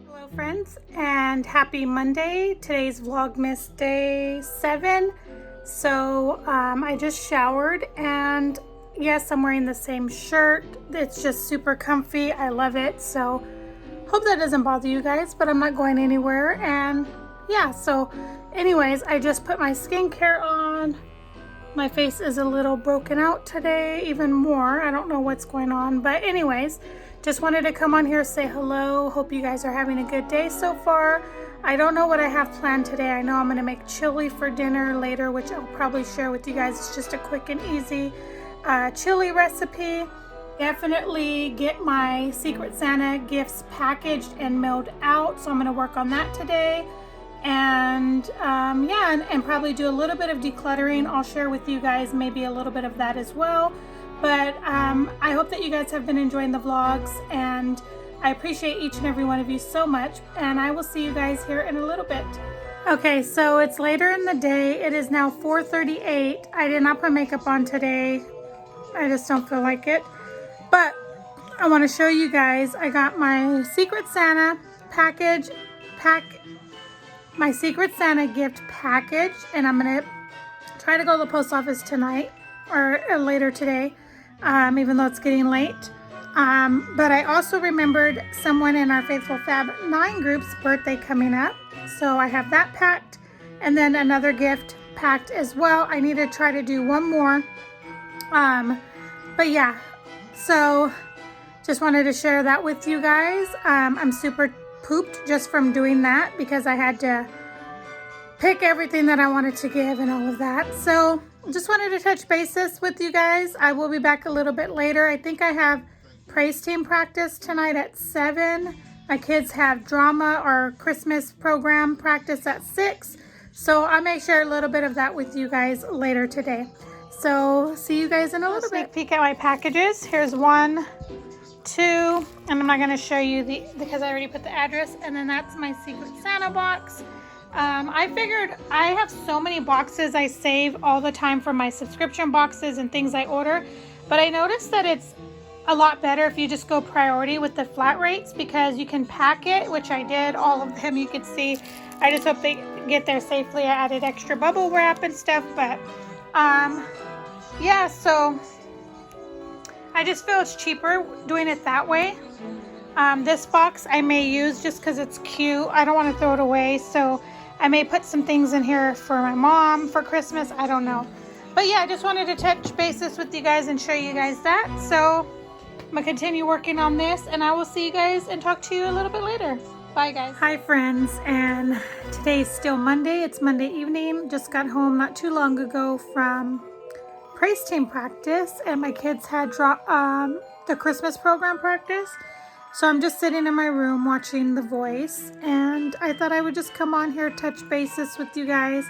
Hello friends, and happy Monday. Today's Vlogmas Day 7. So I just showered, and yes, I'm wearing the same shirt. It's just super comfy. I love it. So hope that doesn't bother you guys, but I'm not going anywhere. And yeah, so anyways, I just put my skincare on. My face is a little broken out today, even more. I don't know what's going on, but anyways, just wanted to come on here, say hello. Hope you guys are having a good day so far. I don't know what I have planned today. I know I'm gonna make chili for dinner later, which I'll probably share with you guys. It's just a quick and easy chili recipe. Definitely get my Secret Santa gifts packaged and mailed out, so I'm gonna work on that today. And yeah, and probably do a little bit of decluttering. I'll share with you guys maybe a little bit of that as well. But I hope that you guys have been enjoying the vlogs, and I appreciate each and every one of you so much, and I will see you guys here in a little bit. Okay, so it's later in the day. It is now 4:38. I did not put makeup on today. I just don't feel like it. But I want to show you guys, I got my Secret Santa my Secret Santa gift package, and I'm gonna try to go to the post office tonight or later today, even though it's getting late. But I also remembered someone in our Faithful Fab 9 group's birthday coming up, so I have that packed, and then another gift packed as well. I need to try to do one more, but yeah, so just wanted to share that with you guys. I'm super pooped just from doing that because I had to pick everything that I wanted to give and all of that. So just wanted to touch bases with you guys. I will be back a little bit later. I think I have praise team practice tonight at 7. My kids have drama or Christmas program practice at 6. So I may share a little bit of that with you guys later today. So see you guys in a little bit. Sneak peek at my packages. Here's 1, 2, and I'm not going to show you because I already put the address, and then that's my Secret Santa box. I figured I have so many boxes I save all the time for my subscription boxes and things I order, but I noticed that it's a lot better if you just go priority with the flat rates, because you can pack it, which I did, all of them you could see. I just hope they get there safely. I added extra bubble wrap and stuff, but yeah, so I just feel it's cheaper doing it that way. This box I may use just because it's cute. I don't want to throw it away, so I may put some things in here for my mom for Christmas. I don't know. But yeah, I just wanted to touch bases with you guys and show you guys that. So I'm going to continue working on this, and I will see you guys and talk to you a little bit later. Bye, guys. Hi, friends, and today's still Monday. It's Monday evening. Just got home not too long ago from praise team practice, and my kids had the Christmas program practice. So I'm just sitting in my room watching The Voice, and I thought I would just come on here, touch bases with you guys.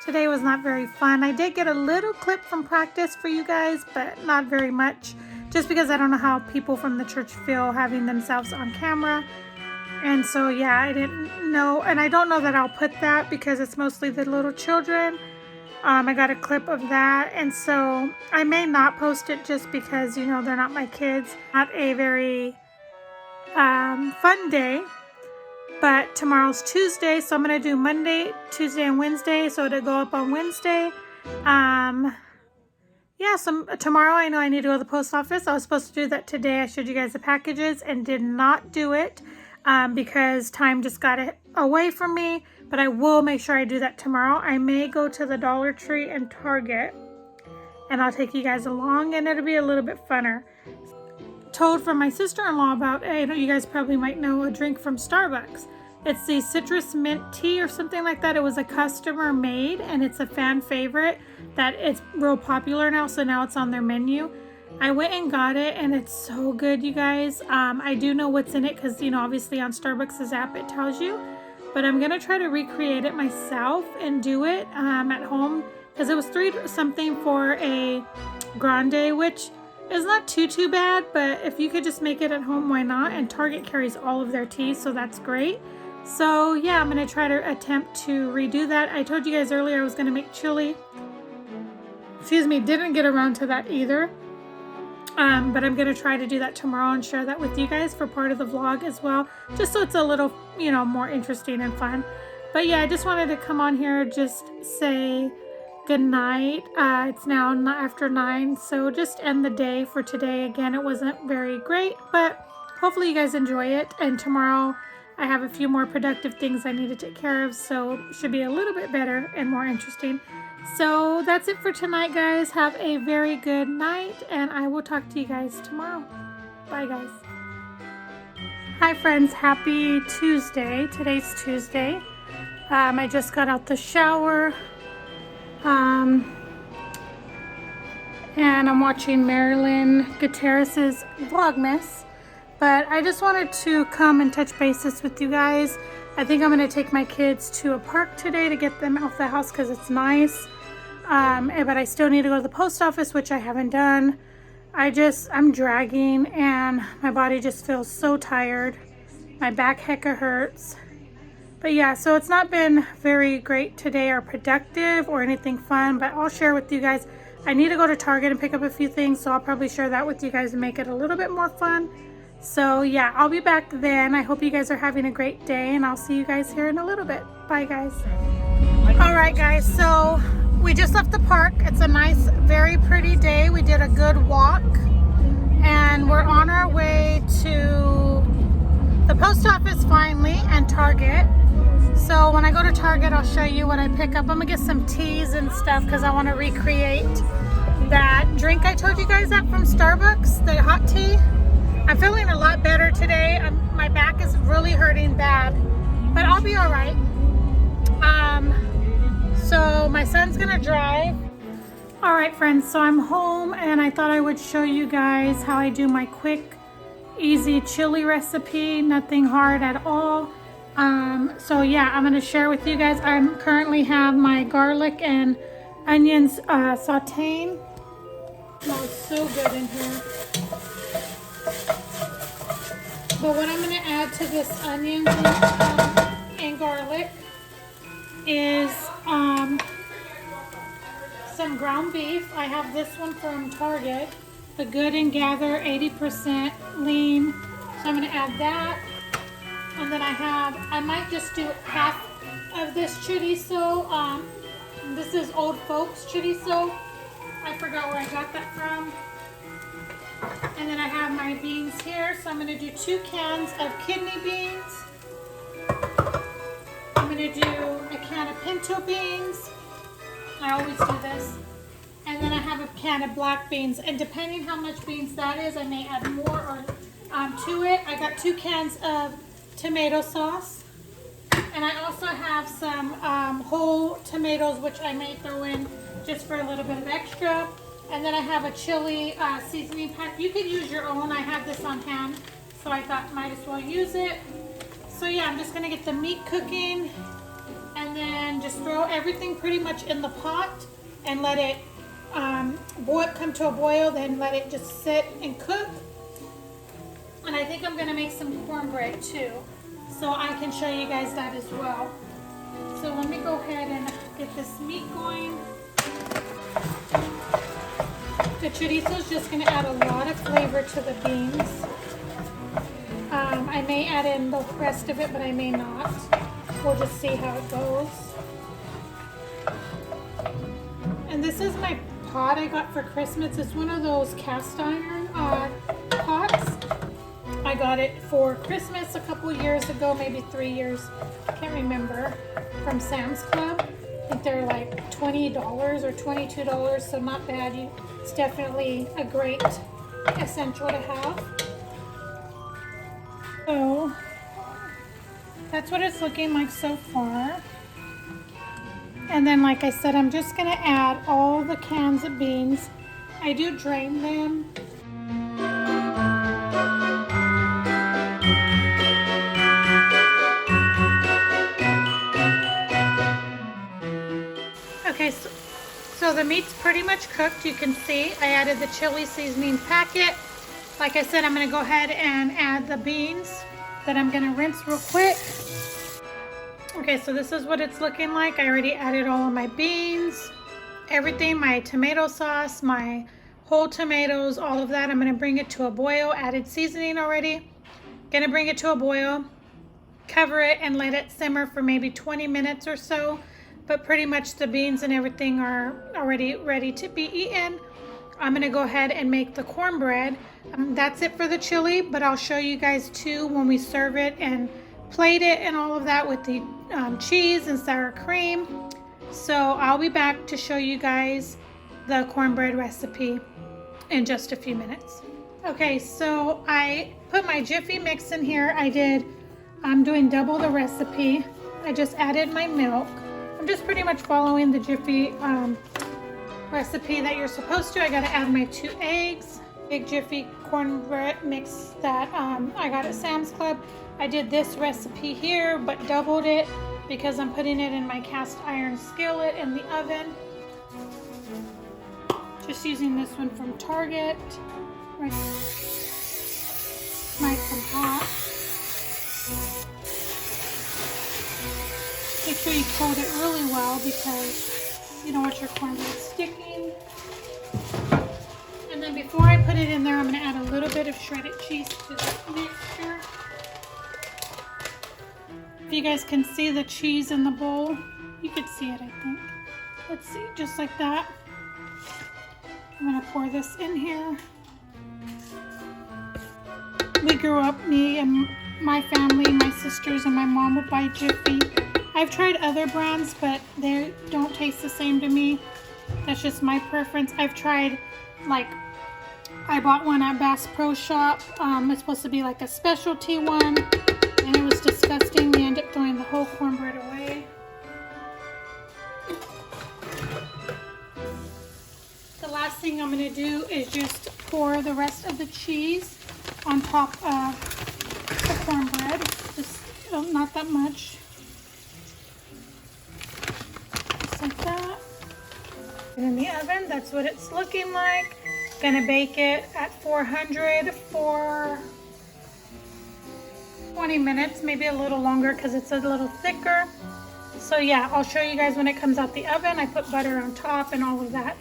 Today was not very fun. I did get a little clip from practice for you guys, but not very much, just because I don't know how people from the church feel having themselves on camera. And so yeah, I didn't know, and I don't know that I'll put that because it's mostly the little children. I got a clip of that, and so I may not post it just because, you know, they're not my kids. Not a very fun day, but tomorrow's Tuesday, so I'm going to do Monday, Tuesday, and Wednesday, so it'll go up on Wednesday. Yeah, so tomorrow I know I need to go to the post office. I was supposed to do that today. I showed you guys the packages and did not do it because time just got away from me. But I will make sure I do that tomorrow. I may go to the Dollar Tree and Target, and I'll take you guys along, and it'll be a little bit funner. Told from my sister-in-law about, I know you guys probably might know, a drink from Starbucks. It's the citrus mint tea or something like that. It was a customer made, and it's a fan favorite that it's real popular now, so now it's on their menu. I went and got it, and it's so good, you guys. I do know what's in it because, you know, obviously on Starbucks' app it tells you. But I'm going to try to recreate it myself and do it at home, because it was $3 something for a grande, which is not too bad, but if you could just make it at home, why not? And Target carries all of their teas, so that's great. So yeah, I'm going to try to attempt to redo that. I told you guys earlier I was going to make chili. Excuse me, didn't get around to that either. But I'm going to try to do that tomorrow and share that with you guys for part of the vlog as well, just so it's a little, you know, more interesting and fun. But yeah, I just wanted to come on here, just say good night. It's now after 9, so just end the day for today. Again, it wasn't very great, but hopefully you guys enjoy it. And tomorrow I have a few more productive things I need to take care of, so it should be a little bit better and more interesting. So that's it for tonight, guys. Have a very good night, and I will talk to you guys tomorrow. Bye, guys. Hi, friends. Happy Tuesday. Today's Tuesday. I just got out the shower, and I'm watching Marilyn Gutierrez's Vlogmas. But I just wanted to come and touch bases with you guys. I think I'm going to take my kids to a park today to get them out the house because it's nice. But I still need to go to the post office, which I haven't done. I'm dragging and my body just feels so tired. My back hecka hurts. But yeah, so it's not been very great today or productive or anything fun, but I'll share with you guys. I need to go to Target and pick up a few things, so I'll probably share that with you guys and make it a little bit more fun. So yeah, I'll be back then. I hope you guys are having a great day, and I'll see you guys here in a little bit. Bye, guys. All right, guys, so we just left the park. It's a nice, very pretty day. We did a good walk, and we're on our way to the post office finally and Target. So when I go to Target, I'll show you what I pick up. I'm gonna get some teas and stuff because I want to recreate that drink I told you guys that from Starbucks, the hot tea. I'm feeling a lot better today. My back is really hurting bad, but I'll be all right. So my son's gonna drive. All right, friends, so I'm home, and I thought I would show you guys how I do my quick, easy chili recipe. Nothing hard at all. So yeah, I'm gonna share with you guys. I currently have my garlic and onions sauteing. It smells so good in here. But what I'm going to add to this onions and garlic is some ground beef. I have this one from Target, the Good and Gather 80% lean. So I'm going to add that. And then I might just do half of this chorizo. This is Old Folks chorizo. I forgot where I got that from. And then I have my beans here, so I'm going to do 2 cans of kidney beans. I'm going to do a can of pinto beans. I always do this. And then I have a can of black beans. And depending how much beans that is, I may add more or to it. I got 2 cans of tomato sauce. And I also have some whole tomatoes, which I may throw in just for a little bit of extra. And then I have a chili seasoning pack. You can use your own. I have this on hand, so I thought might as well use it. So yeah, I'm just gonna get the meat cooking, and then just throw everything pretty much in the pot and let it come to a boil. Then let it just sit and cook. And I think I'm gonna make some cornbread too, so I can show you guys that as well. So let me go ahead and get this meat going. The chorizo is just going to add a lot of flavor to the beans. I may add in the rest of it, but I may not. We'll just see how it goes. And this is my pot I got for Christmas. It's one of those cast iron pots. I got it for Christmas a couple years ago, maybe 3 years. I can't remember. From Sam's Club. I think they're like $20 or $22, so not bad. It's definitely a great essential to have. So that's what it's looking like so far. And then, like I said, I'm just going to add all the cans of beans. I do drain them. Okay, so the meat's pretty much cooked. You can see I added the chili seasoning packet. Like I said, I'm going to go ahead and add the beans that I'm going to rinse real quick. Okay, so this is what it's looking like. I already added all of my beans, everything, my tomato sauce, my whole tomatoes, all of that. I'm gonna bring it to a boil, added seasoning already. Gonna bring it to a boil, cover it and let it simmer for maybe 20 minutes or so. But pretty much the beans and everything are already ready to be eaten. I'm gonna go ahead and make the cornbread. That's it for the chili, but I'll show you guys too when we serve it and plate it and all of that with the cheese and sour cream. So I'll be back to show you guys the cornbread recipe in just a few minutes. Okay, so I put my Jiffy mix in here. I'm doing double the recipe. I just added my milk. I'm just pretty much following the Jiffy recipe that you're supposed to. I gotta add my 2 eggs. Big Jiffy cornbread mix that I got at Sam's Club. I did this recipe here, but doubled it because I'm putting it in my cast iron skillet in the oven. Just using this one from Target. Right. Nice and hot. Make sure you coat it really well because you don't want your cornbread sticking. And then before I put it in there, I'm going to add a little bit of shredded cheese to the mixture. If you guys can see the cheese in the bowl, you could see it, I think. Let's see, just like that. I'm going to pour this in here. We grew up, me and my family, my sisters and my mom would buy Jiffy. I've tried other brands, but they don't taste the same to me. That's just my preference. I've tried, like, I bought one at Bass Pro Shop. It's supposed to be like a specialty one, and it was disgusting. We ended up throwing the whole cornbread away. The last thing I'm going to do is just pour the rest of the cheese on top of the cornbread. Just not that much. Just like that. And in the oven, that's what it's looking like. Gonna bake it at 400 for 20 minutes, maybe a little longer because it's a little thicker. So yeah, I'll show you guys when it comes out the oven. I put butter on top and all of that.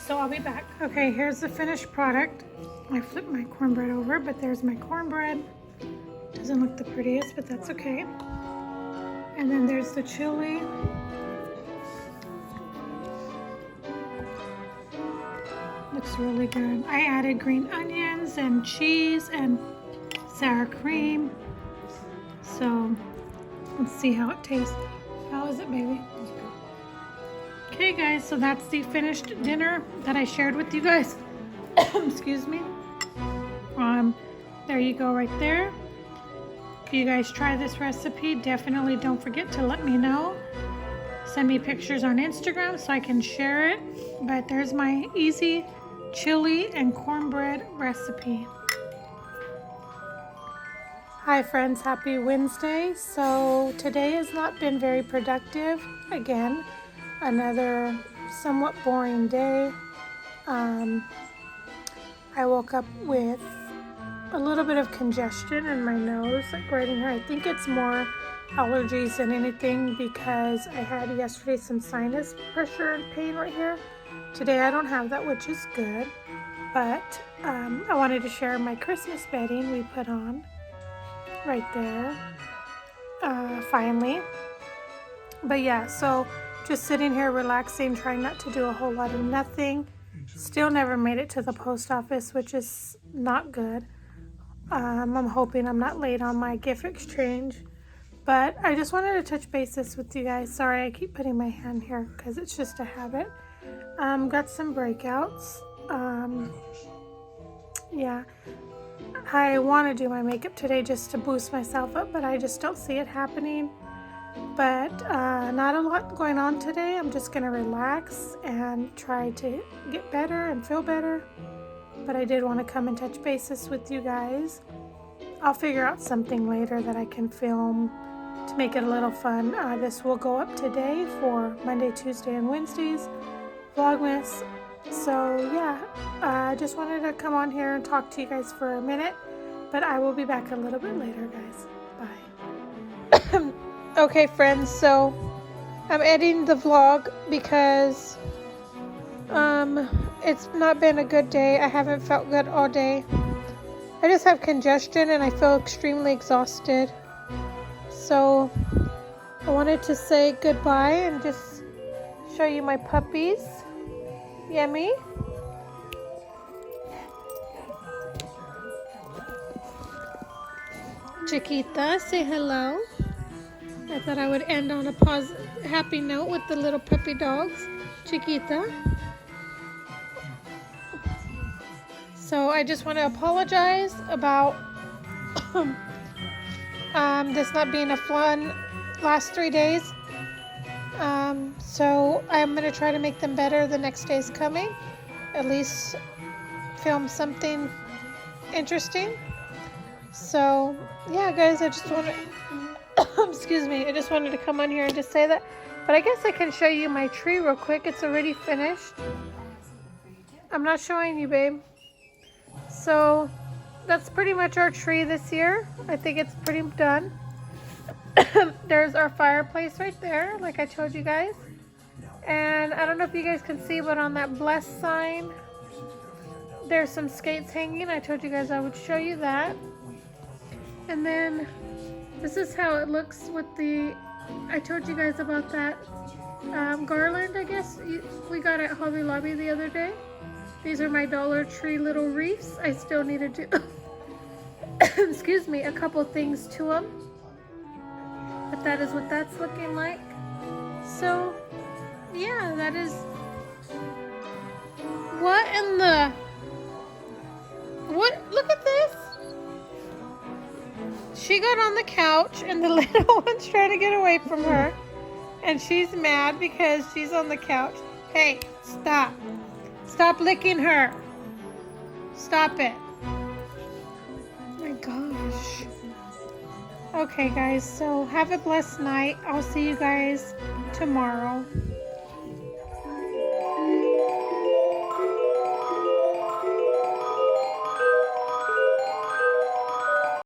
So I'll be back. Okay, here's the finished product. I flipped my cornbread over, but there's my cornbread. Doesn't look the prettiest, but that's okay. And then there's the chili. Looks really good. I added green onions and cheese and sour cream. So let's see how it tastes. How is it, baby? Okay, guys, so that's the finished dinner that I shared with you guys. Excuse me. There you go right there. If you guys try this recipe, definitely don't forget to let me know. Send me pictures on Instagram so I can share it. But there's my easy chili and cornbread recipe. Hi friends, happy Wednesday. So today has not been very productive. Again, another somewhat boring day. I woke up with a little bit of congestion in my nose, like right in here. I think it's more allergies than anything because I had yesterday some sinus pressure and pain right here. Today I don't have that, which is good. But I wanted to share my Christmas bedding we put on right there, finally. But yeah, so just sitting here relaxing, trying not to do a whole lot of nothing. Still never made it to the post office, which is not good. I'm hoping I'm not late on my gift exchange. But I just wanted to touch bases with you guys. Sorry, I keep putting my hand here because it's just a habit. Got some breakouts. Yeah. I want to do my makeup today just to boost myself up, but I just don't see it happening. But not a lot going on today. I'm just going to relax and try to get better and feel better. But I did want to come and touch bases with you guys. I'll figure out something later that I can film to make it a little fun. This will go up today for Monday, Tuesday, and Wednesdays Vlogmas. So yeah, I just wanted to come on here and talk to you guys for a minute. But I will be back a little bit later, guys. Bye. Okay, friends, so I'm editing the vlog because It's not been a good day. I haven't felt good all day. I just have congestion and I feel extremely exhausted. So I wanted to say goodbye and just show you my puppies. Yummy. Chiquita, say hello. I thought I would end on a happy note with the little puppy dogs. Chiquita. So I just want to apologize about this not being a fun last 3 days. So I'm going to try to make them better the next days coming. At least film something interesting. So yeah, guys, I just want to excuse me, I just wanted to come on here and just say that. But I guess I can show you my tree real quick. It's already finished. I'm not showing you, babe. So that's pretty much our tree this year. I think it's pretty done. There's our fireplace right there, like I told you guys. And I don't know if you guys can see, but on that blessed sign, there's some skates hanging. I told you guys I would show you that. And then this is how it looks with the, I told you guys about that garland, I guess, we got at Hobby Lobby the other day. These are my Dollar Tree little wreaths. I still need to do, excuse me, a couple things to them. But that is what that's looking like. So, yeah, that is, what in the, what, look at this. She got on the couch and the little one's trying to get away from her. And she's mad because she's on the couch. Hey, stop. Stop licking her. Stop it. Oh my gosh. Okay, guys, so have a blessed night. I'll see you guys tomorrow.